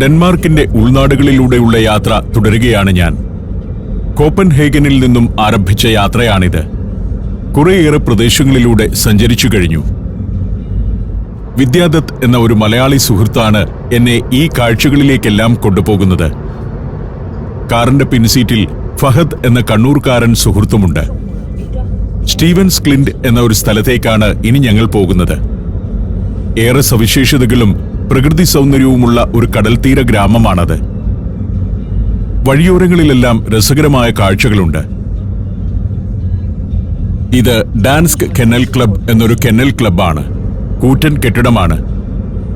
ഡെൻമാർക്കിന്റെ ഉൾനാടുകളിലൂടെയുള്ള യാത്ര തുടരുകയാണ് ഞാൻ. കോപ്പൻഹേഗനിൽ നിന്നും ആരംഭിച്ച യാത്രയാണിത്. കുറേയേറെ പ്രദേശങ്ങളിലൂടെ സഞ്ചരിച്ചു കഴിഞ്ഞു. വിദ്യാദത്ത് എന്ന ഒരു മലയാളി സുഹൃത്താണ് എന്നെ ഈ കാഴ്ചകളിലേക്കെല്ലാം കൊണ്ടുപോകുന്നത്. കാറിന്റെ പിൻസീറ്റിൽ ഫഹദ് എന്ന കണ്ണൂർക്കാരൻ സുഹൃത്തുമുണ്ട്. സ്റ്റീവൻസ് ക്ലിന്റ് എന്ന ഒരു സ്ഥലത്തേക്കാണ് ഇനി ഞങ്ങൾ പോകുന്നത്. ഏറെ സവിശേഷതകളും പ്രകൃതി സൗന്ദര്യവുമുള്ള ഒരു കടൽത്തീര ഗ്രാമമാണത്. വഴിയോരങ്ങളിലെല്ലാം രസകരമായ കാഴ്ചകളുണ്ട്. ഇത് ഡാൻസ്ക് കെന്നൽ ക്ലബ് എന്നൊരു കെന്നൽ ക്ലബ്ബാണ്. കൂറ്റൻ കെട്ടിടമാണ്.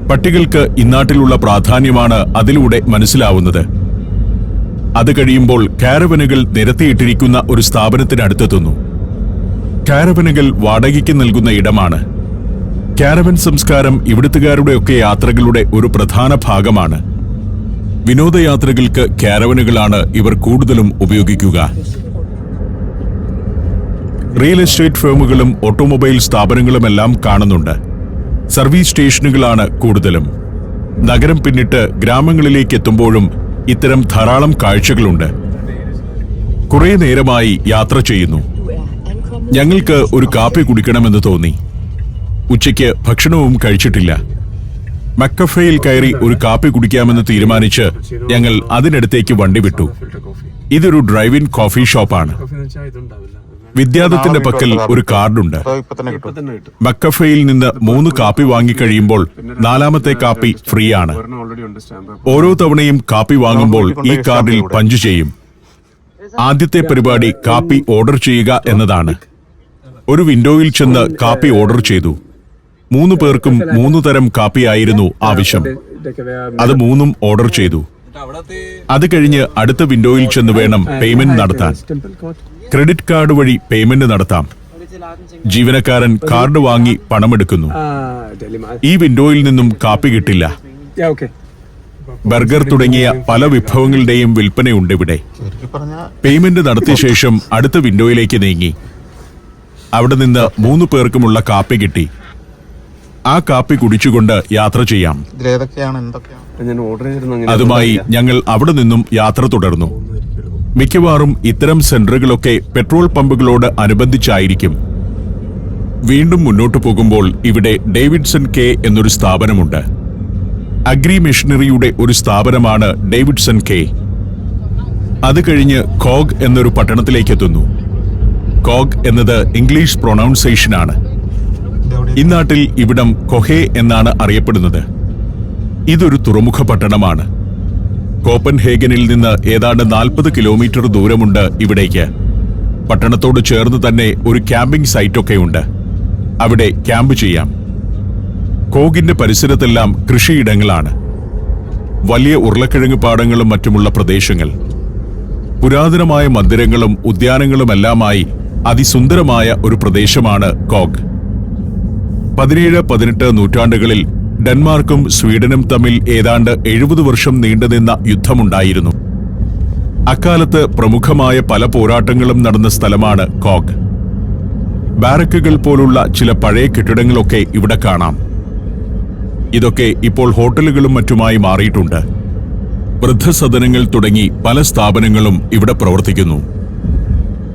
പട്ടികൾക്ക് ഇന്നാട്ടിലുള്ള പ്രാധാന്യമാണ് അതിലൂടെ മനസ്സിലാവുന്നത്. അത് കഴിയുമ്പോൾ കാരവനുകൾ നിരത്തിയിട്ടിരിക്കുന്ന ഒരു സ്ഥാപനത്തിനടുത്തെത്തുന്നു. കാരവനുകൾ വാടകയ്ക്ക് നൽകുന്ന ഇടമാണ്. കാരവൻ സംസ്കാരം ഇവിടുത്തുകാരുടെയൊക്കെ യാത്രകളുടെ ഒരു പ്രധാന ഭാഗമാണ്. വിനോദയാത്രകൾക്ക് കാരവനുകളാണ് ഇവർ കൂടുതലും ഉപയോഗിക്കുക. റിയൽ എസ്റ്റേറ്റ് ഫേമുകളും ഓട്ടോമൊബൈൽ സ്ഥാപനങ്ങളുമെല്ലാം കാണുന്നുണ്ട്. സർവീസ് സ്റ്റേഷനുകളാണ് കൂടുതലും. നഗരം പിന്നിട്ട് ഗ്രാമങ്ങളിലേക്ക് എത്തുമ്പോഴും ഇത്തരം ധാരാളം കാഴ്ചകളുണ്ട്. കുറേ നേരമായി യാത്ര ചെയ്യുന്നു. ഞങ്ങൾക്ക് ഒരു കാപ്പി കുടിക്കണമെന്ന് തോന്നി. ഉച്ചയ്ക്ക് ഭക്ഷണവും കഴിച്ചിട്ടില്ല. മക്കഫയിൽ കയറി ഒരു കാപ്പി കുടിക്കാമെന്ന് തീരുമാനിച്ച് ഞങ്ങൾ അതിനടുത്തേക്ക് വണ്ടി വിട്ടു. ഇതൊരു ഡ്രൈവ് ഇൻ കോഫി ഷോപ്പാണ്. വിദ്യാദത്തിന്റെ പക്കൽ ഒരു കാർഡുണ്ട്. മക്കഫയിൽ നിന്ന് 3 കാപ്പി വാങ്ങിക്കഴിയുമ്പോൾ 4ാമത്തെ കാപ്പി ഫ്രീ ആണ്. ഓരോ തവണയും കാപ്പി വാങ്ങുമ്പോൾ ഈ കാർഡിൽ പഞ്ച് ചെയ്യും. ആദ്യത്തെ പരിപാടി കാപ്പി ഓർഡർ ചെയ്യുക എന്നതാണ്. ഒരു വിൻഡോയിൽ ചെന്ന് കാപ്പി ഓർഡർ ചെയ്തു. 3 പേർക്കും 3 തരം കാപ്പിയായിരുന്നു ആവശ്യം. അത് 3ഉം ഓർഡർ ചെയ്തു. അത് കഴിഞ്ഞ് അടുത്ത വിൻഡോയിൽ ചെന്ന് വേണം പേയ്മെന്റ് നടത്താൻ. ക്രെഡിറ്റ് കാർഡ് വഴി പേയ്മെന്റ് നടത്താം. ജീവനക്കാരൻ കാർഡ് വാങ്ങി പണമെടുക്കുന്നു. ഈ വിൻഡോയിൽ നിന്നും കാപ്പി കിട്ടില്ല. ബർഗർ തുടങ്ങിയ പല വിഭവങ്ങളുടെയും വിൽപ്പനയുണ്ട് ഇവിടെ. പേയ്മെന്റ് നടത്തിയ ശേഷം അടുത്ത വിൻഡോയിലേക്ക് നീങ്ങി. അവിടെ നിന്ന് 3 പേർക്കുമുള്ള കാപ്പി കിട്ടി. ആ കാപ്പി കുടിച്ചുകൊണ്ട് യാത്ര ചെയ്യാം. അതുമായി ഞങ്ങൾ അവിടെ നിന്നും യാത്ര തുടർന്നു. മിക്കവാറും ഇത്തരം സെന്ററുകളൊക്കെ പെട്രോൾ പമ്പുകളോട് അനുബന്ധിച്ചായിരിക്കും. വീണ്ടും മുന്നോട്ടു പോകുമ്പോൾ ഇവിടെ ഡേവിഡ്സൺ കെ എന്നൊരു സ്ഥാപനമുണ്ട്. അഗ്രി മെഷീനറിയുടെ ഒരു സ്ഥാപനമാണ് ഡേവിഡ്സൺ കെ. അത് കഴിഞ്ഞ് കോഗ് എന്നൊരു പട്ടണത്തിലേക്കെത്തുന്നു. കോഗ് എന്നത് ഇംഗ്ലീഷ് പ്രൊനൗൺസിയേഷനാണ്. ഇന്നാട്ടിൽ ഇവിടം കൊഹെ എന്നാണ് അറിയപ്പെടുന്നത്. ഇതൊരു തുറമുഖ പട്ടണമാണ്. കോപ്പൻഹേഗനിൽ നിന്ന് ഏതാണ്ട് 40 കിലോമീറ്റർ ദൂരമുണ്ട് ഇവിടേക്ക്. പട്ടണത്തോട് ചേർന്ന് തന്നെ ഒരു ക്യാമ്പിംഗ് സൈറ്റൊക്കെയുണ്ട്. അവിടെ ക്യാമ്പ് ചെയ്യാം. കോഗിന്റെ പരിസരത്തെല്ലാം കൃഷിയിടങ്ങളാണ്. വലിയ ഉരുളക്കിഴങ്ങ് പാടങ്ങളും മറ്റുമുള്ള പ്രദേശങ്ങൾ. പുരാതനമായ മന്ദിരങ്ങളും ഉദ്യാനങ്ങളുമെല്ലാമായി അതിസുന്ദരമായ ഒരു പ്രദേശമാണ് കോഗ്. 17-18 നൂറ്റാണ്ടുകളിൽ ഡെൻമാർക്കും സ്വീഡനും തമ്മിൽ ഏതാണ്ട് 70 വർഷം നീണ്ടുനിന്ന യുദ്ധമുണ്ടായിരുന്നു. അക്കാലത്ത് പ്രമുഖമായ പല പോരാട്ടങ്ങളും നടന്ന സ്ഥലമാണ് കോഗ്. ബാരക്കുകൾ പോലുള്ള ചില പഴയ കെട്ടിടങ്ങളൊക്കെ ഇവിടെ കാണാം. ഇതൊക്കെ ഇപ്പോൾ ഹോട്ടലുകളും മറ്റുമായി മാറിയിട്ടുണ്ട്. വൃദ്ധസദനങ്ങൾ തുടങ്ങി പല സ്ഥാപനങ്ങളും ഇവിടെ പ്രവർത്തിക്കുന്നു.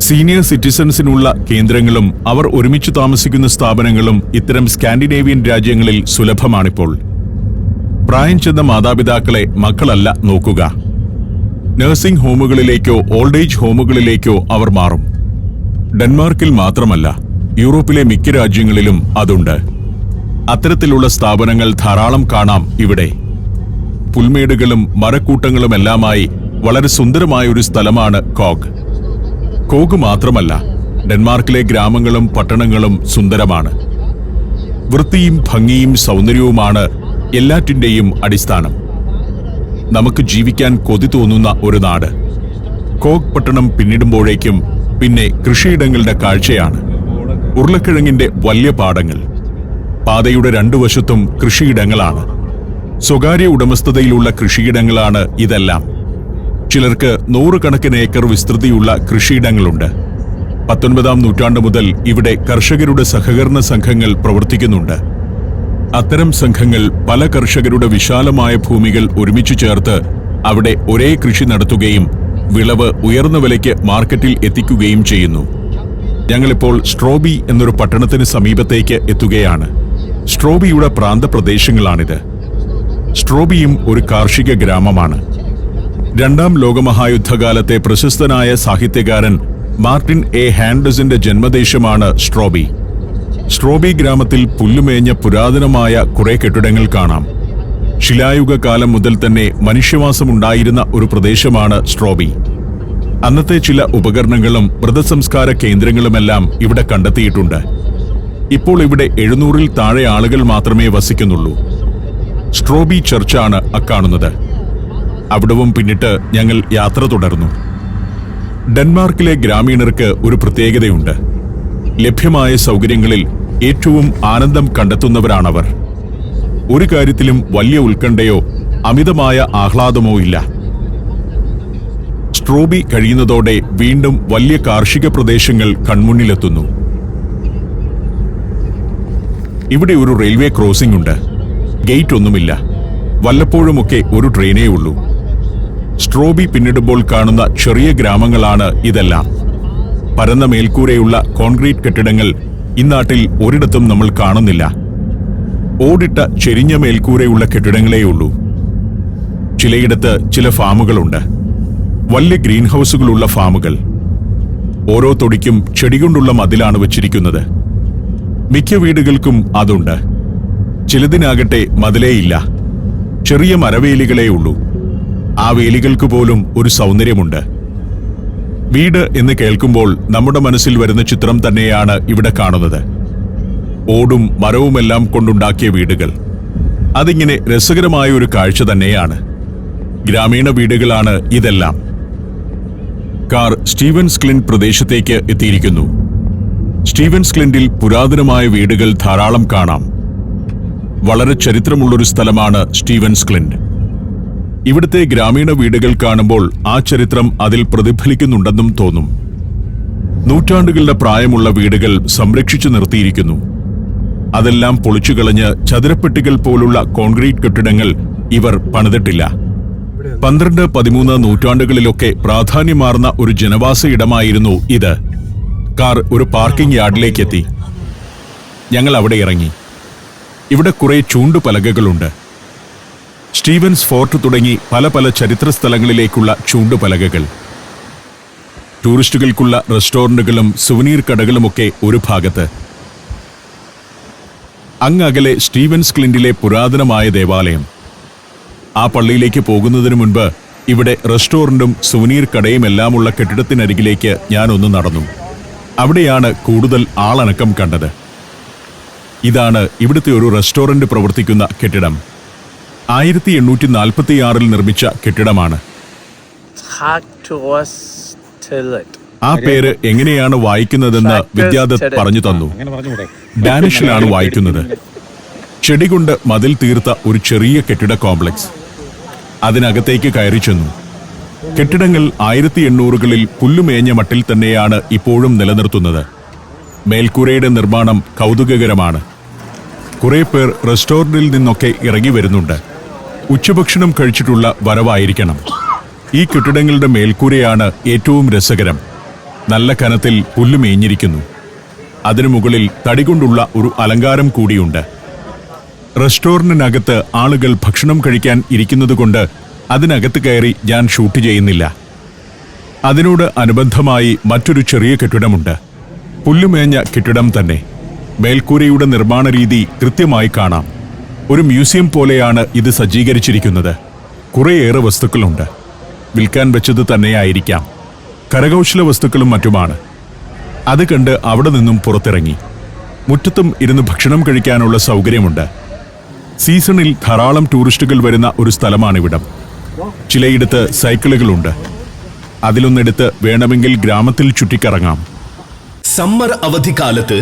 സീനിയർ സിറ്റിസൺസിനുള്ള കേന്ദ്രങ്ങളും അവർ ഒരുമിച്ച് താമസിക്കുന്ന സ്ഥാപനങ്ങളും ഇത്തരം സ്കാൻഡിനേവിയൻ രാജ്യങ്ങളിൽ സുലഭമാണിപ്പോൾ. പ്രായം ചെന്ന മാതാപിതാക്കളെ മക്കളല്ല നോക്കുക. നഴ്സിംഗ് ഹോമുകളിലേക്കോ ഓൾഡ് ഏജ് ഹോമുകളിലേക്കോ അവർ മാറും. ഡെൻമാർക്കിൽ മാത്രമല്ല, യൂറോപ്പിലെ മിക്ക രാജ്യങ്ങളിലും അതുണ്ട്. അത്തരത്തിലുള്ള സ്ഥാപനങ്ങൾ ധാരാളം കാണാം ഇവിടെ. പുൽമേടുകളും മരക്കൂട്ടങ്ങളുമെല്ലാമായി വളരെ സുന്ദരമായ ഒരു സ്ഥലമാണ് കോഗ്. കോഗ് മാത്രമല്ല, ഡെൻമാർക്കിലെ ഗ്രാമങ്ങളും പട്ടണങ്ങളും സുന്ദരമാണ്. വൃത്തിയും ഭംഗിയും സൗന്ദര്യവുമാണ് എല്ലാറ്റിന്റെയും അടിസ്ഥാനം. നമുക്ക് ജീവിക്കാൻ കൊതി തോന്നുന്ന ഒരു നാട്. കോഗ് പട്ടണം പിന്നിടുമ്പോഴേക്കും പിന്നെ കൃഷിയിടങ്ങളുടെ കാഴ്ചയാണ്. ഉരുളക്കിഴങ്ങിന്റെ വലിയ പാടങ്ങൾ. പാതയുടെ 2 വശത്തും കൃഷിയിടങ്ങളാണ്. സ്വകാര്യ ഉടമസ്ഥതയിലുള്ള കൃഷിയിടങ്ങളാണ് ഇതെല്ലാം. ചിലർക്ക് 100 കണക്കിന് ഏക്കർ വിസ്തൃതിയുള്ള കൃഷിയിടങ്ങളുണ്ട്. 19-ാം നൂറ്റാണ്ട് മുതൽ ഇവിടെ കർഷകരുടെ സഹകരണ സംഘങ്ങൾ പ്രവർത്തിക്കുന്നുണ്ട്. അത്തരം സംഘങ്ങൾ പല കർഷകരുടെ വിശാലമായ ഭൂമികൾ ഒരുമിച്ചു ചേർത്ത് അവിടെ ഒരേ കൃഷി നടത്തുകയും വിളവ് ഉയർന്ന വിലയ്ക്ക് മാർക്കറ്റിൽ എത്തിക്കുകയും ചെയ്യുന്നു. ഞങ്ങളിപ്പോൾ സ്ട്രോബി എന്നൊരു പട്ടണത്തിന് സമീപത്തേക്ക് എത്തുകയാണ്. സ്ട്രോബിയുടെ പ്രാന്തപ്രദേശങ്ങളാണിത്. സ്ട്രോബിയും ഒരു കാർഷിക ഗ്രാമമാണ്. രണ്ടാം ലോകമഹായുദ്ധകാലത്തെ പ്രശസ്തനായ സാഹിത്യകാരൻ മാർട്ടിൻ എ ഹാൻഡസിന്റെ ജന്മദേശമാണ് സ്ട്രോബി. സ്ട്രോബി ഗ്രാമത്തിൽ പുല്ലുമേഞ്ഞ പുരാതനമായ കുറെ കെട്ടിടങ്ങൾ കാണാം. ശിലായുഗ കാലം മുതൽ തന്നെ മനുഷ്യവാസമുണ്ടായിരുന്ന ഒരു പ്രദേശമാണ് സ്ട്രോബി. അന്നത്തെ ചില ഉപകരണങ്ങളും മൃതസംസ്കാര കേന്ദ്രങ്ങളുമെല്ലാം ഇവിടെ കണ്ടെത്തിയിട്ടുണ്ട്. ഇപ്പോൾ ഇവിടെ 700-ൽ താഴെ ആളുകൾ മാത്രമേ വസിക്കുന്നുള്ളൂ. സ്ട്രോബി ചർച്ചാണ് അക്കാണുന്നത്. അവിടവും പിന്നിട്ട് ഞങ്ങൾ യാത്ര തുടർന്നു. ഡെൻമാർക്കിലെ ഗ്രാമീണർക്ക് ഒരു പ്രത്യേകതയുണ്ട്. ലഭ്യമായ സൗകര്യങ്ങളിൽ ഏറ്റവും ആനന്ദം കണ്ടെത്തുന്നവരാണവർ. ഒരു കാര്യത്തിലും വലിയ ഉത്കണ്ഠയോ അമിതമായ ആഹ്ലാദമോ ഇല്ല. സ്ട്രോബി കഴിയുന്നതോടെ വീണ്ടും വലിയ കാർഷിക പ്രദേശങ്ങൾ കൺമുന്നിലെത്തുന്നു. ഇവിടെ ഒരു റെയിൽവേ ക്രോസിംഗ് ഉണ്ട്. ഗേറ്റ് ഒന്നുമില്ല. വല്ലപ്പോഴുമൊക്കെ ഒരു ട്രെയിനേ ഉള്ളൂ. സ്ട്രോബി പിന്നിടുമ്പോൾ കാണുന്ന ചെറിയ ഗ്രാമങ്ങളാണ് ഇതെല്ലാം. പരന്ന മേൽക്കൂരയുള്ള കോൺക്രീറ്റ് കെട്ടിടങ്ങൾ ഇന്നാട്ടിൽ ഒരിടത്തും നമ്മൾ കാണുന്നില്ല. ഓടിട്ട ചെരിഞ്ഞ മേൽക്കൂരയുള്ള കെട്ടിടങ്ങളേയുള്ളൂ. ചിലയിടത്ത് ചില ഫാമുകളുണ്ട്. വലിയ ഗ്രീൻ ഹൗസുകളുള്ള ഫാമുകൾ. ഓരോ തൊടിക്കും ചെടികൊണ്ടുള്ള മതിലാണ് വച്ചിരിക്കുന്നത്. മിക്ക വീടുകൾക്കും അതുണ്ട്. ചിലതിനാകട്ടെ മതിലേയില്ല. ചെറിയ മരവേലികളേ ഉള്ളൂ. ആ വേലികൾക്ക് പോലും ഒരു സൗന്ദര്യമുണ്ട്. വീട് എന്ന് കേൾക്കുമ്പോൾ നമ്മുടെ മനസ്സിൽ വരുന്ന ചിത്രം തന്നെയാണ് ഇവിടെ കാണുന്നത്. ഓടും മരവുമെല്ലാം കൊണ്ടുണ്ടാക്കിയ വീടുകൾ. അതിങ്ങനെ രസകരമായ ഒരു കാഴ്ച തന്നെയാണ്. ഗ്രാമീണ വീടുകളാണ് ഇതെല്ലാം. കാർ സ്റ്റീവൻസ് ക്ലിന്റ് പ്രദേശത്തേക്ക് എത്തിയിരിക്കുന്നു. സ്റ്റീവൻസ് ക്ലിന്റിൽ പുരാതനമായ വീടുകൾ ധാരാളം കാണാം. വളരെ ചരിത്രമുള്ളൊരു സ്ഥലമാണ് സ്റ്റീവൻസ് ക്ലിന്റ്. ഇവിടുത്തെ ഗ്രാമീണ വീടുകൾ കാണുമ്പോൾ ആ ചരിത്രം അതിൽ പ്രതിഫലിക്കുന്നുണ്ടെന്നും തോന്നും. നൂറ്റാണ്ടുകളുടെ പ്രായമുള്ള വീടുകൾ സംരക്ഷിച്ചു നിർത്തിയിരിക്കുന്നു. അതെല്ലാം പൊളിച്ചുകളഞ്ഞ് ചതുരപ്പെട്ടികൾ പോലുള്ള കോൺക്രീറ്റ് കെട്ടിടങ്ങൾ ഇവർ പണിതിട്ടില്ല. 12-13 നൂറ്റാണ്ടുകളിലൊക്കെ പ്രാധാന്യമാർന്ന ഒരു ജനവാസ ഇടമായിരുന്നു ഇത്. കാർ ഒരു പാർക്കിംഗ് യാർഡിലേക്കെത്തി. ഞങ്ങൾ അവിടെ ഇറങ്ങി. ഇവിടെ കുറെ ചൂണ്ടുപലകകളുണ്ട്. സ്റ്റീവൻസ് ഫോർട്ട് തുടങ്ങി പല പല ചരിത്ര സ്ഥലങ്ങളിലേക്കുള്ള ചൂണ്ടുപലകകൾ. ടൂറിസ്റ്റുകൾക്കുള്ള റെസ്റ്റോറന്റുകളും സുവനീർ കടകളുമൊക്കെ ഒരു ഭാഗത്ത്. അങ്ങകലെ സ്റ്റീവൻസ് ക്ലിന്റിലെ പുരാതനമായ ദേവാലയം. ആ പള്ളിയിലേക്ക് പോകുന്നതിനു മുൻപ് ഇവിടെ റെസ്റ്റോറന്റും സുവനീർ കടയുമെല്ലാമുള്ള കെട്ടിടത്തിനരികിലേക്ക് ഞാനൊന്ന് നടന്നു. അവിടെയാണ് കൂടുതൽ ആളനക്കം കണ്ടത്. ഇതാണ് ഇവിടുത്തെ ഒരു റെസ്റ്റോറന്റ് പ്രവർത്തിക്കുന്ന കെട്ടിടം. 1846-ൽ നിർമ്മിച്ച കെട്ടിടമാണ്. ആ പേര് എങ്ങനെയാണ് വായിക്കുന്നതെന്ന് വിദ്യാദത്ത് പറഞ്ഞു തന്നു. ഡാനിഷിലാണ് വായിക്കുന്നത്. ചെടി കൊണ്ട് മതിൽ തീർത്ത ഒരു ചെറിയ കെട്ടിട കോംപ്ലക്സ്. അതിനകത്തേക്ക് കയറി ചെന്നു. കെട്ടിടങ്ങൾ 1800-കളിൽ പുല്ലുമേഞ്ഞ മട്ടിൽ തന്നെയാണ് ഇപ്പോഴും നിലനിർത്തുന്നത്. മേൽക്കൂരയുടെ നിർമ്മാണം കൗതുകകരമാണ്. കുറെ പേർ റെസ്റ്റോറന്റിൽ നിന്നൊക്കെ ഇറങ്ങി വരുന്നുണ്ട്. ഉച്ചഭക്ഷണം കഴിച്ചിട്ടുള്ള വരവായിരിക്കണം. ഈ കെട്ടിടങ്ങളുടെ മേൽക്കൂരയാണ് ഏറ്റവും രസകരം. നല്ല കനത്തിൽ പുല്ല് മേഞ്ഞിരിക്കുന്നു. അതിനു മുകളിൽ തടികൊണ്ടുള്ള ഒരു അലങ്കാരം കൂടിയുണ്ട്. റെസ്റ്റോറന്റിനകത്ത് ആളുകൾ ഭക്ഷണം കഴിക്കാൻ ഇരിക്കുന്നതുകൊണ്ട് അതിനകത്ത് കയറി ഞാൻ ഷൂട്ട് ചെയ്യുന്നില്ല. അതിനോട് അനുബന്ധമായി മറ്റൊരു ചെറിയ കെട്ടിടമുണ്ട്. പുല്ലുമേഞ്ഞ കെട്ടിടം തന്നെ. മേൽക്കൂരയുടെ നിർമ്മാണ രീതി കൃത്യമായി കാണാം. ഒരു മ്യൂസിയം പോലെയാണ് ഇത് സജ്ജീകരിച്ചിരിക്കുന്നത്. കുറേയേറെ വസ്തുക്കളുണ്ട്. വിൽക്കാൻ വെച്ചത് തന്നെയായിരിക്കാം. കരകൗശല വസ്തുക്കളും മറ്റുമാണ്. അത് കണ്ട് അവിടെ നിന്നും പുറത്തിറങ്ങി. മുറ്റത്തും ഇരുന്ന് ഭക്ഷണം കഴിക്കാനുള്ള സൗകര്യമുണ്ട്. സീസണിൽ ധാരാളം ടൂറിസ്റ്റുകൾ വരുന്ന ഒരു സ്ഥലമാണിവിടം. ചിലയിടത്ത് സൈക്കിളുകളുണ്ട്. അതിലൊന്നെടുത്ത് വേണമെങ്കിൽ ഗ്രാമത്തിൽ ചുറ്റിക്കറങ്ങാം. സമ്മർ അവധിക്കാലത്ത്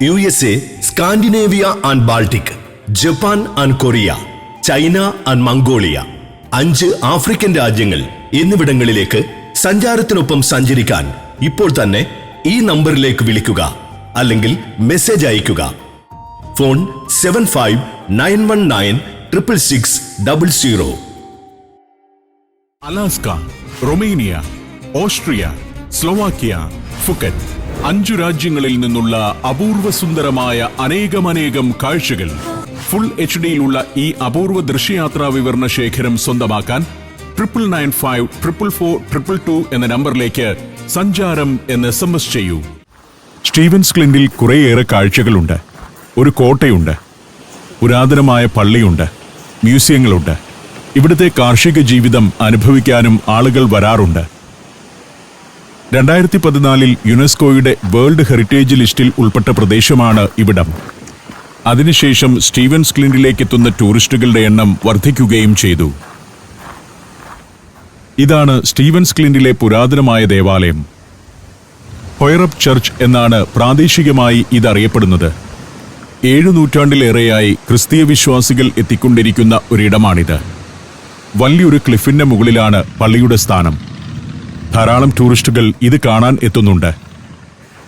USA, Scandinavia and Baltic, Japan and Korea, China and Mongolia, 5 African രാജ്യങ്ങൾ എന്നിവിടങ്ങളിലേക്ക് സഞ്ചാരത്തിനൊപ്പം സഞ്ചരിക്കാൻ ഇപ്പോൾ തന്നെ ഈ നമ്പറിലേക്ക് വിളിക്കുക അല്ലെങ്കിൽ മെസ്സേജ് അയയ്ക്കുക. Phone 7591966600. Alaska, Romania, Austria, Slovakia, Phuket 5 രാജ്യങ്ങളിൽ നിന്നുള്ള അപൂർവ സുന്ദരമായ അനേകം കാഴ്ചകൾ. ഫുൾ HD-യിലുള്ള ഈ അപൂർവ ദൃശ്യയാത്രാ വിവരണ ശേഖരം സ്വന്തമാക്കാൻ 99544422 എന്ന നമ്പറിലേക്ക് സഞ്ചാരം എന്ന് SMS ചെയ്യൂ. സ്റ്റീവൻസ് ക്ലിൻഡിൽ കുറേയേറെ കാഴ്ചകളുണ്ട്. ഒരു കോട്ടയുണ്ട്, പുരാതനമായ പള്ളിയുണ്ട്, മ്യൂസിയങ്ങളുണ്ട്. ഇവിടുത്തെ കാർഷിക ജീവിതം അനുഭവിക്കാനും ആളുകൾ വരാറുണ്ട്. 2014 യുനെസ്കോയുടെ വേൾഡ് ഹെറിറ്റേജ് ലിസ്റ്റിൽ ഉൾപ്പെട്ട പ്രദേശമാണ് ഇവിടം. അതിനുശേഷം സ്റ്റീവൻസ് ക്ലിൻഡിലേക്ക് എത്തുന്ന ടൂറിസ്റ്റുകളുടെ എണ്ണം വർദ്ധിക്കുകയും ചെയ്തു. ഇതാണ് സ്റ്റീവൻസ് ക്ലിൻഡിലെ പുരാതനമായ ദേവാലയം. ഹൊയറപ്പ് ചർച്ച് എന്നാണ് പ്രാദേശികമായി ഇതറിയപ്പെടുന്നത്. 7 നൂറ്റാണ്ടിലേറെയായി ക്രിസ്തീയ വിശ്വാസികൾ എത്തിക്കൊണ്ടിരിക്കുന്ന ഒരിടമാണിത്. വലിയൊരു ക്ലിഫിന്റെ മുകളിലാണ് പള്ളിയുടെ സ്ഥാനം. ധാരാളം ടൂറിസ്റ്റുകൾ ഇത് കാണാൻ എത്തുന്നുണ്ട്.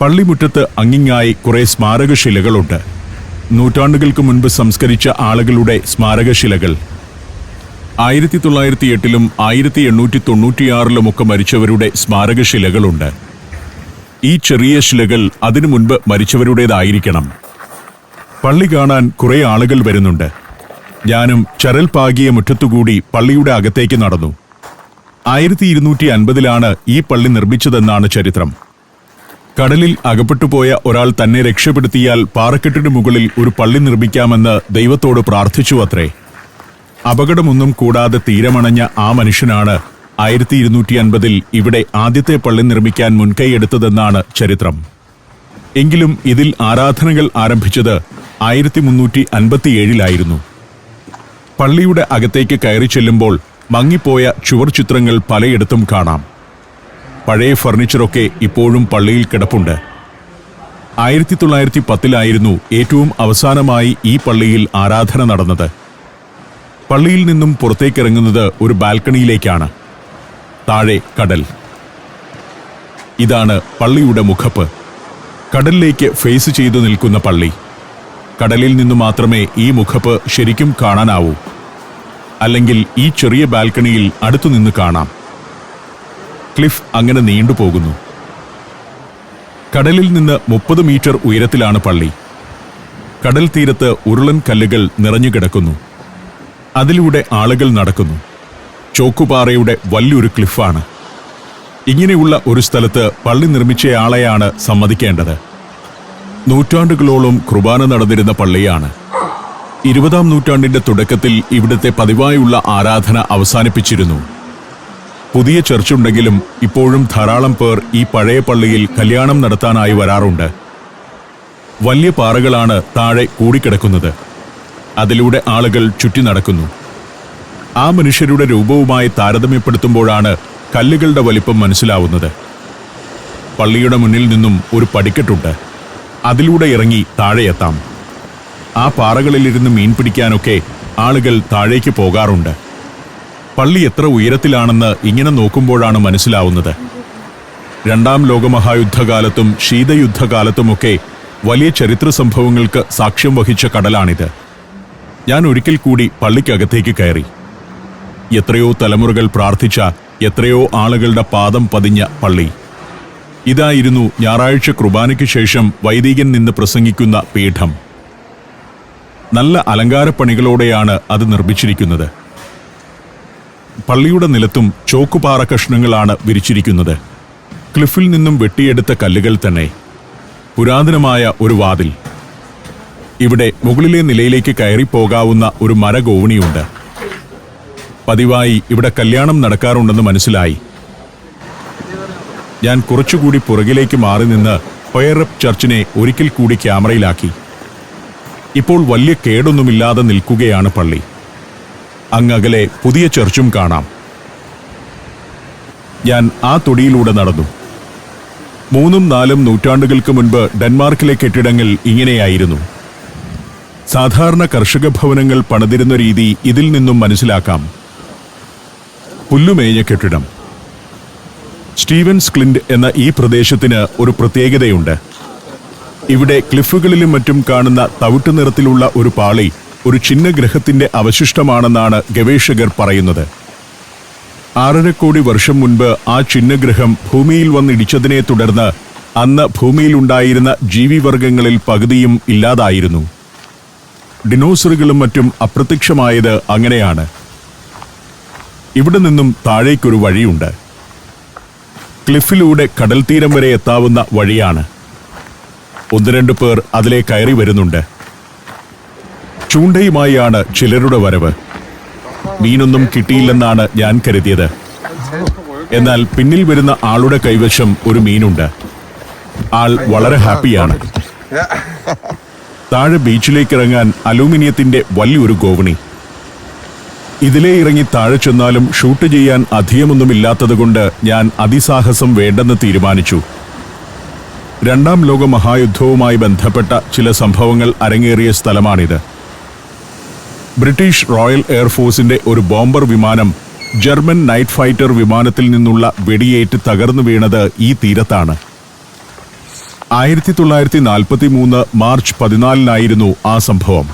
പള്ളിമുറ്റത്ത് അങ്ങിങ്ങായി കുറെ സ്മാരകശിലകളുണ്ട്. നൂറ്റാണ്ടുകൾക്ക് മുൻപ് സംസ്കരിച്ച ആളുകളുടെ സ്മാരകശിലകൾ. 1908-ലും 1896-ലുമൊക്കെ മരിച്ചവരുടെ സ്മാരകശിലകളുണ്ട്. ഈ ചെറിയ ശിലകൾ അതിനു മുൻപ് മരിച്ചവരുടേതായിരിക്കണം. പള്ളി കാണാൻ കുറെ ആളുകൾ വരുന്നുണ്ട്. ഞാനും ചരൽ പാകിയ മുറ്റത്തുകൂടി പള്ളിയുടെ അകത്തേക്ക് നടന്നു. 1250-ലാണ് ഈ പള്ളി നിർമ്മിച്ചതെന്നാണ് ചരിത്രം. കടലിൽ അകപ്പെട്ടുപോയ ഒരാൾ തന്നെ രക്ഷപ്പെടുത്തിയാൽ പാറക്കെട്ടിന് മുകളിൽ ഒരു പള്ളി നിർമ്മിക്കാമെന്ന് ദൈവത്തോട് പ്രാർത്ഥിച്ചു അത്രേ. അപകടമൊന്നും കൂടാതെ തീരമണഞ്ഞ ആ മനുഷ്യനാണ് 1250-ൽ ഇവിടെ ആദ്യത്തെ പള്ളി നിർമ്മിക്കാൻ മുൻകൈയെടുത്തതെന്നാണ് ചരിത്രം. എങ്കിലും ഇതിൽ ആരാധനകൾ ആരംഭിച്ചത് 1357-ലായിരുന്നു. പള്ളിയുടെ അകത്തേക്ക് കയറി ചെല്ലുമ്പോൾ മങ്ങിപ്പോയ ചുവർ ചിത്രങ്ങൾ പലയിടത്തും കാണാം. പഴയ ഫർണിച്ചറൊക്കെ ഇപ്പോഴും പള്ളിയിൽ കിടപ്പുണ്ട്. 1910-ലായിരുന്നു ഏറ്റവും അവസാനമായി ഈ പള്ളിയിൽ ആരാധന നടന്നത്. പള്ളിയിൽ നിന്നും പുറത്തേക്കിറങ്ങുന്നത് ഒരു ബാൽക്കണിയിലേക്കാണ്. താഴെ കടൽ. ഇതാണ് പള്ളിയുടെ മുഖപ്പ്. കടലിലേക്ക് ഫേസ് ചെയ്തു നിൽക്കുന്ന പള്ളി. കടലിൽ നിന്നു മാത്രമേ ഈ മുഖപ്പ് ശരിക്കും കാണാനാവൂ. അല്ലെങ്കിൽ ഈ ചെറിയ ബാൽക്കണിയിൽ അടുത്തുനിന്ന് കാണാം. ക്ലിഫ് അങ്ങനെ നീണ്ടുപോകുന്നു. കടലിൽ നിന്ന് 30 മീറ്റർ ഉയരത്തിലാണ് പള്ളി. കടൽ തീരത്ത് ഉരുളൻ കല്ലുകൾ നിറഞ്ഞുകിടക്കുന്നു. അതിലൂടെ ആളുകൾ നടക്കുന്നു. ചോക്കുപാറയുടെ വലിയൊരു ക്ലിഫാണ്. ഇങ്ങനെയുള്ള ഒരു സ്ഥലത്ത് പള്ളി നിർമ്മിച്ചയാളെയാണ് സമ്മതിക്കേണ്ടത്. നൂറ്റാണ്ടുകളോളം കുർബാന നടന്നിരുന്ന പള്ളിയാണ്. 20-ാം നൂറ്റാണ്ടിന്റെ തുടക്കത്തിൽ ഇവിടുത്തെ പതിവായുള്ള ആരാധന അവസാനിപ്പിച്ചിരുന്നു. പുതിയ ചർച്ചുണ്ടെങ്കിലും ഇപ്പോഴും ധാരാളം പേർ ഈ പഴയ പള്ളിയിൽ കല്യാണം നടത്താനായി വരാറുണ്ട്. വലിയ പാറകളാണ് താഴെ കൂടിക്കിടക്കുന്നത്. അതിലൂടെ ആളുകൾ ചുറ്റി നടക്കുന്നു. ആ മനുഷ്യരുടെ രൂപവുമായി താരതമ്യപ്പെടുത്തുമ്പോഴാണ് കല്ലുകളുടെ വലിപ്പം മനസ്സിലാവുന്നത്. പള്ളിയുടെ മുന്നിൽ നിന്നും ഒരു പടിക്കെട്ടുണ്ട്. അതിലൂടെ ഇറങ്ങി താഴെയെത്താം. ആ പാറകളിലിരുന്ന് മീൻ പിടിക്കാനൊക്കെ ആളുകൾ താഴേക്ക് പോകാറുണ്ട്. പള്ളി എത്ര ഉയരത്തിലാണെന്ന് ഇങ്ങനെ നോക്കുമ്പോഴാണ് മനസ്സിലാവുന്നത്. 2-ാം ലോകമഹായുദ്ധകാലത്തും ശീതയുദ്ധകാലത്തുമൊക്കെ വലിയ ചരിത്ര സംഭവങ്ങൾക്ക് സാക്ഷ്യം വഹിച്ച കടലാണിത്. ഞാൻ ഒരിക്കൽ കൂടി പള്ളിക്കകത്തേക്ക് കയറി. എത്രയോ തലമുറകൾ പ്രാർത്ഥിച്ച, എത്രയോ ആളുകളുടെ പാദം പതിഞ്ഞ പള്ളി. ഇതായിരുന്നു ഞായറാഴ്ച കുർബാനയ്ക്ക് ശേഷം വൈദികൻ നിന്ന് പ്രസംഗിക്കുന്ന പീഠം. നല്ല അലങ്കാരപ്പണികളോടെയാണ് അത് നിർമ്മിച്ചിരിക്കുന്നത്. പള്ളിയുടെ നിലത്തും ചോക്കുപാറ കഷ്ണങ്ങളാണ് വിരിച്ചിരിക്കുന്നത്. ക്ലിഫിൽ നിന്നും വെട്ടിയെടുത്ത കല്ലുകൾ തന്നെ. പുരാതനമായ ഒരു വാതിൽ. ഇവിടെ മുകളിലെ നിലയിലേക്ക് കയറിപ്പോകാവുന്ന ഒരു മരഗോവണിയുണ്ട്. പതിവായി ഇവിടെ കല്യാണം നടക്കാറുണ്ടെന്ന് മനസ്സിലായി. ഞാൻ കുറച്ചുകൂടി പുറകിലേക്ക് മാറി നിന്ന് ഹൊയറപ്പ് ചർച്ചിനെ ഒരിക്കൽ കൂടി ക്യാമറയിലാക്കി. ഇപ്പോൾ വലിയ കേടൊന്നുമില്ലാതെ നിൽക്കുകയാണ് പള്ളി. അങ്ങകലെ പുതിയ ചർച്ചും കാണാം. ഞാൻ ആ തൊടിയിലൂടെ നടന്നു. 3-4 നൂറ്റാണ്ടുകൾക്ക് മുൻപ് ഡെൻമാർക്കിലെ കെട്ടിടങ്ങൾ ഇങ്ങനെയായിരുന്നു. സാധാരണ കർഷക ഭവനങ്ങൾ പണിതിരുന്ന രീതി ഇതിൽ നിന്നും മനസ്സിലാക്കാം. പുല്ലുമേഞ്ഞ കെട്ടിടം. സ്റ്റീവൻസ് ക്ലിൻഡ് എന്ന ഈ പ്രദേശത്തിന് ഒരു പ്രത്യേകതയുണ്ട്. ഇവിടെ ക്ലിഫുകളിലും മറ്റും കാണുന്ന തവിട്ടു നിറത്തിലുള്ള ഒരു പാളി ഒരു ചിഹ്നഗ്രഹത്തിന്റെ അവശിഷ്ടമാണെന്നാണ് ഗവേഷകർ പറയുന്നത്. 6.5 കോടി വർഷം മുൻപ് ആ ചിഹ്നഗ്രഹം ഭൂമിയിൽ വന്നിടിച്ചതിനെ തുടർന്ന് അന്ന് ഭൂമിയിലുണ്ടായിരുന്ന ജീവിവർഗങ്ങളിൽ പകുതിയും ഇല്ലാതായിരുന്നു. ഡിനോസറുകളും മറ്റും അപ്രത്യക്ഷമായത് അങ്ങനെയാണ്. ഇവിടെ നിന്നും താഴേക്കൊരു വഴിയുണ്ട്. ക്ലിഫിലൂടെ കടൽ തീരം വരെ എത്താവുന്ന വഴിയാണ്. 1-2 പേർ അതിലെ കയറി വരുന്നുണ്ട്. ചൂണ്ടയുമായാണ് ചിലരുടെ വരവ്. മീനൊന്നും കിട്ടിയില്ലെന്നാണ് ഞാൻ കരുതിയത്. എന്നാൽ പിന്നിൽ വരുന്ന ആളുടെ കൈവശം ഒരു മീനുണ്ട്. ആൾ വളരെ ഹാപ്പിയാണ്. താഴെ ബീച്ചിലേക്ക് ഇറങ്ങാൻ അലൂമിനിയത്തിന്റെ വലിയൊരു ഗോവണി. ഇതിലേ ഇറങ്ങി താഴെ ചെന്നാലും ഷൂട്ട് ചെയ്യാൻ അധികമൊന്നുമില്ലാത്തതുകൊണ്ട് ഞാൻ അതിസാഹസം വേണ്ടെന്ന് തീരുമാനിച്ചു. 2ാം ലോക മഹായുദ്ധവുമായി ബന്ധപ്പെട്ട ചില സംഭവങ്ങൾ അരങ്ങേറിയ സ്ഥലമാണിത്. ബ്രിട്ടീഷ് റോയൽ എയർഫോഴ്സിന്റെ ഒരു ബോംബർ വിമാനം ജർമ്മൻ നൈറ്റ് ഫൈറ്റർ വിമാനത്തിൽ നിന്നുള്ള വെടിയേറ്റ് തകർന്നു വീണത് ഈ തീരത്താണ്. 1943 മാർച്ച് 14-നായിരുന്നു ആ സംഭവം.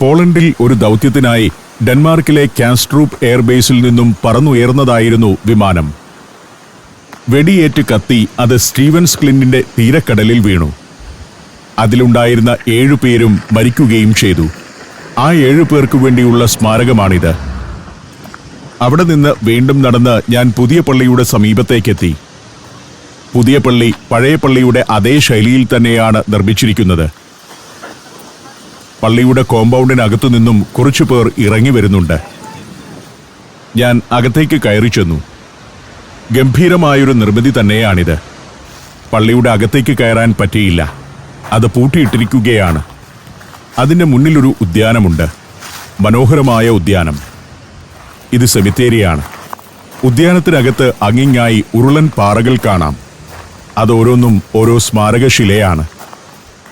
പോളണ്ടിൽ ഒരു ദൗത്യത്തിനായി ഡെൻമാർക്കിലെ കാസ്ട്രൂപ്പ് എയർബേസിൽ നിന്നും പറന്നുയർന്നതായിരുന്നു വിമാനം. വെടിയേറ്റ് കത്തി അത് സ്റ്റീവൻസ് ക്ലിന്റിന്റെ തീരക്കടലിൽ വീണു. അതിലുണ്ടായിരുന്ന 7 പേരും മരിക്കുകയും ചെയ്തു. ആ 7 പേർക്കു വേണ്ടിയുള്ള സ്മാരകമാണിത്. അവിടെ നിന്ന് വീണ്ടും നടന്ന് ഞാൻ പുതിയ പള്ളിയുടെ സമീപത്തേക്കെത്തി. പുതിയ പള്ളി പഴയ പള്ളിയുടെ അതേ ശൈലിയിൽ തന്നെയാണ് നിർമ്മിച്ചിരിക്കുന്നത്. പള്ളിയുടെ കോമ്പൗണ്ടിനകത്തു നിന്നും കുറച്ചു പേർ ഇറങ്ങി വരുന്നുണ്ട്. ഞാൻ അകത്തേക്ക് കയറി ചെന്നു. ഗംഭീരമായൊരു നിർമ്മിതി തന്നെയാണിത്. പള്ളിയുടെ അകത്തേക്ക് കയറാൻ പറ്റിയില്ല. അത് പൂട്ടിയിട്ടിരിക്കുകയാണ്. അതിന്റെ മുന്നിലൊരു ഉദ്യാനമുണ്ട്. മനോഹരമായ ഉദ്യാനം. ഇത് സെമിത്തേരിയാണ്. ഉദ്യാനത്തിനകത്ത് അങ്ങിങ്ങായി ഉരുളൻ പാറകൾ കാണാം. അതോരോന്നും ഓരോ സ്മാരകശിലയാണ്.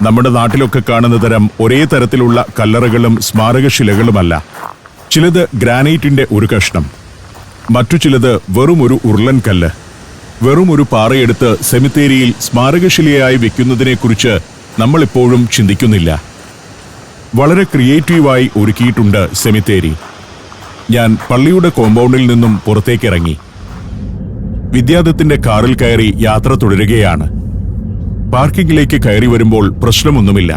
നമ്മുടെ നാട്ടിലൊക്കെ കാണുന്ന തരം ഒരേ തരത്തിലുള്ള കല്ലറകളും സ്മാരകശിലകളുമല്ല. ചിലത് ഗ്രാനൈറ്റിന്റെ ഒരു കഷ്ണം, മറ്റു ചിലത് വെറുമൊരു ഉരുളൻ കല്ല്. വെറുമൊരു പാറയെടുത്ത് സെമിത്തേരിയിൽ സ്മാരകശിലയായി വെക്കുന്നതിനെക്കുറിച്ച് നമ്മളിപ്പോഴും ചിന്തിക്കുന്നില്ല. വളരെ ക്രിയേറ്റീവായി ഒരുക്കിയിട്ടുണ്ട് സെമിത്തേരി. ഞാൻ പള്ളിയുടെ കോമ്പൗണ്ടിൽ നിന്നും പുറത്തേക്കിറങ്ങി. വിദ്യാദത്തിന്റെ കാറിൽ കയറി യാത്ര തുടരുകയാണ്. പാർക്കിങ്ങിലേക്ക് കയറി വരുമ്പോൾ പ്രശ്നമൊന്നുമില്ല.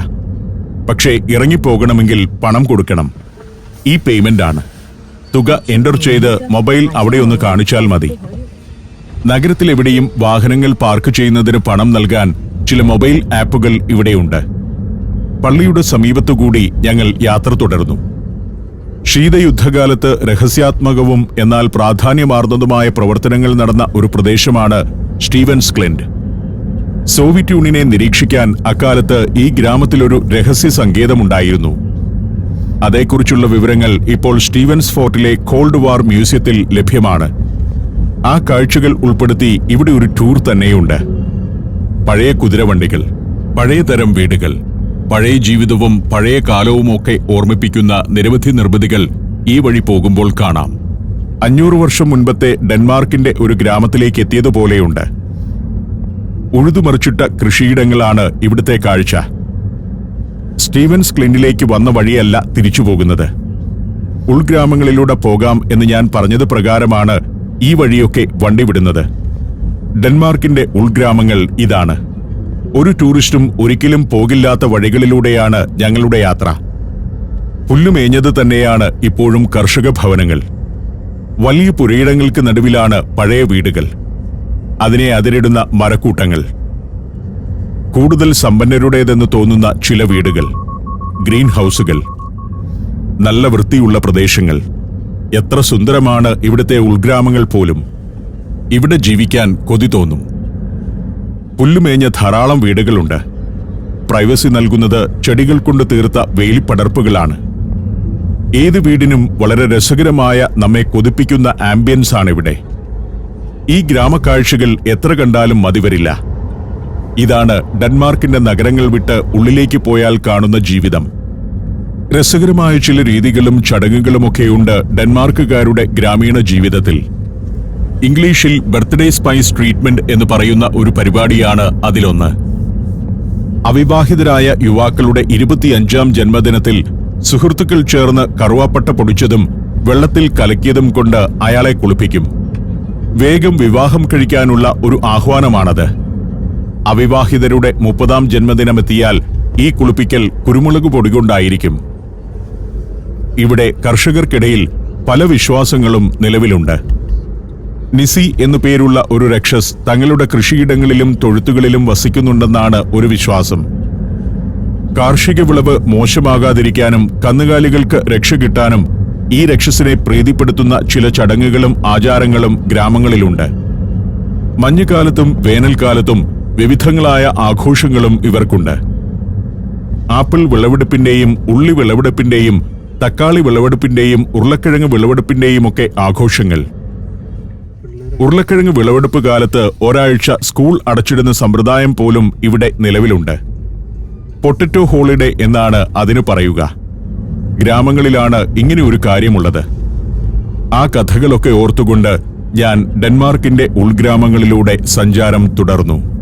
പക്ഷേ ഇറങ്ങിപ്പോകണമെങ്കിൽ പണം കൊടുക്കണം. ഈ പേയ്മെന്റ് ആണ്. തുക എൻ്റർ ചെയ്ത് മൊബൈൽ അവിടെ ഒന്ന് കാണിച്ചാൽ മതി. നഗരത്തിലെവിടെയും വാഹനങ്ങൾ പാർക്ക് ചെയ്യുന്നതിന് പണം നൽകാൻ ചില മൊബൈൽ ആപ്പുകൾ ഇവിടെയുണ്ട്. പള്ളിയുടെ സമീപത്തുകൂടി ഞങ്ങൾ യാത്ര തുടർന്നു. ശീതയുദ്ധകാലത്ത് രഹസ്യാത്മകവും എന്നാൽ പ്രാധാന്യമാർന്നതുമായ പ്രവർത്തനങ്ങൾ നടന്ന ഒരു പ്രദേശമാണ് സ്റ്റീവൻസ് ക്ലിന്റ്. സോവിയറ്റ് യൂണിയനെ നിരീക്ഷിക്കാൻ അക്കാലത്ത് ഈ ഗ്രാമത്തിലൊരു രഹസ്യ സങ്കേതമുണ്ടായിരുന്നു. അതേക്കുറിച്ചുള്ള വിവരങ്ങൾ ഇപ്പോൾ സ്റ്റീവൻസ് ഫോർട്ടിലെ കോൾഡ് വാർ മ്യൂസിയത്തിൽ ലഭ്യമാണ്. ആ കാഴ്ചകൾ ഉൾപ്പെടുത്തി ഇവിടെ ഒരു ടൂർ തന്നെയുണ്ട്. പഴയ കുതിരവണ്ടികൾ, പഴയ തരം വീടുകൾ, പഴയ ജീവിതവും പഴയ കാലവുമൊക്കെ ഓർമ്മിപ്പിക്കുന്ന നിരവധി നിർമ്മിതികൾ ഈ വഴി പോകുമ്പോൾ കാണാം. 500 വർഷം മുൻപത്തെ ഡെൻമാർക്കിന്റെ ഒരു ഗ്രാമത്തിലേക്ക് എത്തിയതുപോലെയുണ്ട്. ഉഴുതുമറിച്ചിട്ട കൃഷിയിടങ്ങളാണ് ഇവിടുത്തെ കാഴ്ച. സ്റ്റീവൻസ് ക്ലിന്റിലേക്ക് വന്ന വഴിയല്ല തിരിച്ചു പോകുന്നത്. ഉൾഗ്രാമങ്ങളിലൂടെ പോകാം എന്ന് ഞാൻ പറഞ്ഞത് പ്രകാരമാണ് ഈ വഴിയൊക്കെ വണ്ടി വിടുന്നത്. ഡെൻമാർക്കിന്റെ ഉൾഗ്രാമങ്ങൾ ഇതാണ്. ഒരു ടൂറിസ്റ്റും ഒരിക്കലും പോകില്ലാത്ത വഴികളിലൂടെയാണ് ഞങ്ങളുടെ യാത്ര. പുല്ലുമേഞ്ഞത് തന്നെയാണ് ഇപ്പോഴും കർഷക ഭവനങ്ങൾ. വലിയ പുരയിടങ്ങൾക്ക് നടുവിലാണ് പഴയ വീടുകൾ. അതിനെ അതിരിടുന്ന മരക്കൂട്ടങ്ങൾ. കൂടുതൽ സമ്പന്നരുടേതെന്ന് തോന്നുന്ന ചില വീടുകൾ, ഗ്രീൻ ഹൗസുകൾ, നല്ല വൃത്തിയുള്ള പ്രദേശങ്ങൾ. എത്ര സുന്ദരമാണ് ഇവിടുത്തെ ഉൾഗ്രാമങ്ങൾ പോലും. ഇവിടെ ജീവിക്കാൻ കൊതി തോന്നും. പുല്ലുമേഞ്ഞ ധാരാളം വീടുകളുണ്ട്. പ്രൈവസി നൽകുന്നത് ചെടികൾ കൊണ്ട് തീർത്ത വേലിപ്പടർപ്പുകളാണ്. ഏത് വീടിനും വളരെ രസകരമായ നമ്മെ കൊതിപ്പിക്കുന്ന ആംബിയൻസ് ആണിവിടെ. ഈ ഗ്രാമക്കാഴ്ചകൾ എത്ര കണ്ടാലും മതിവരില്ല. ഇതാണ് ഡെൻമാർക്കിന്റെ നഗരങ്ങൾ വിട്ട് ഉള്ളിലേക്ക് പോയാൽ കാണുന്ന ജീവിതം. രസകരമായ ചില രീതികളും ചടങ്ങുകളുമൊക്കെയുണ്ട് ഡെൻമാർക്കുകാരുടെ ഗ്രാമീണ ജീവിതത്തിൽ. ഇംഗ്ലീഷിൽ ബർത്ത്ഡേ സ്പൈസ് ട്രീറ്റ്മെന്റ് എന്ന് പറയുന്ന ഒരു പരിപാടിയാണ് അതിലൊന്ന്. അവിവാഹിതരായ യുവാക്കളുടെ 25ാം ജന്മദിനത്തിൽ സുഹൃത്തുക്കൾ ചേർന്ന് കറുവാപ്പട്ട പൊടിച്ചതും വെള്ളത്തിൽ കലക്കിയതും കൊണ്ട് അയാളെ കുളിപ്പിക്കും. വേഗം വിവാഹം കഴിക്കാനുള്ള ഒരു ആഹ്വാനമാണത്. അവിവാഹിതരുടെ 30ാം ജന്മദിനമെത്തിയാൽ ഈ കുളിപ്പിക്കൽ കുരുമുളക് പൊടികൊണ്ടായിരിക്കും. ഇവിടെ കർഷകർക്കിടയിൽ പല വിശ്വാസങ്ങളും നിലവിലുണ്ട്. നിസി എന്നു പേരുള്ള ഒരു രക്ഷസ് തങ്ങളുടെ കൃഷിയിടങ്ങളിലും തൊഴുത്തുകളിലും വസിക്കുന്നുണ്ടെന്നാണ് ഒരു വിശ്വാസം. കാർഷിക വിളവ് മോശമാകാതിരിക്കാനും കന്നുകാലികൾക്ക് രക്ഷ കിട്ടാനും ഈ രക്ഷസിനെ പ്രീതിപ്പെടുത്തുന്ന ചില ചടങ്ങുകളും ആചാരങ്ങളും ഗ്രാമങ്ങളിലുണ്ട്. മഞ്ഞുകാലത്തും വേനൽക്കാലത്തും വിവിധങ്ങളായ ആഘോഷങ്ങളും ഇവർക്കുണ്ട്. ആപ്പിൾ വിളവെടുപ്പിന്റെയും ഉള്ളി വിളവെടുപ്പിന്റെയും തക്കാളി വിളവെടുപ്പിന്റെയും ഉരുളക്കിഴങ്ങ് വിളവെടുപ്പിന്റെയും ഒക്കെ ആഘോഷങ്ങൾ. ഉരുളക്കിഴങ്ങ് വിളവെടുപ്പ് കാലത്ത് ഒരാഴ്ച സ്കൂൾ അടച്ചിടുന്ന സമ്പ്രദായം പോലും ഇവിടെ നിലവിലുണ്ട്. പൊട്ടറ്റോ ഹോളിഡേ എന്നാണ് അതിനു പറയുക. ഗ്രാമങ്ങളിലാണ് ഇങ്ങനെ ഒരു കാര്യമുള്ളത്. ആ കഥകളൊക്കെ ഓർത്തുകൊണ്ട് ഞാൻ ഡെൻമാർക്കിന്റെ ഉൾഗ്രാമങ്ങളിലൂടെ സഞ്ചാരം തുടർന്നു.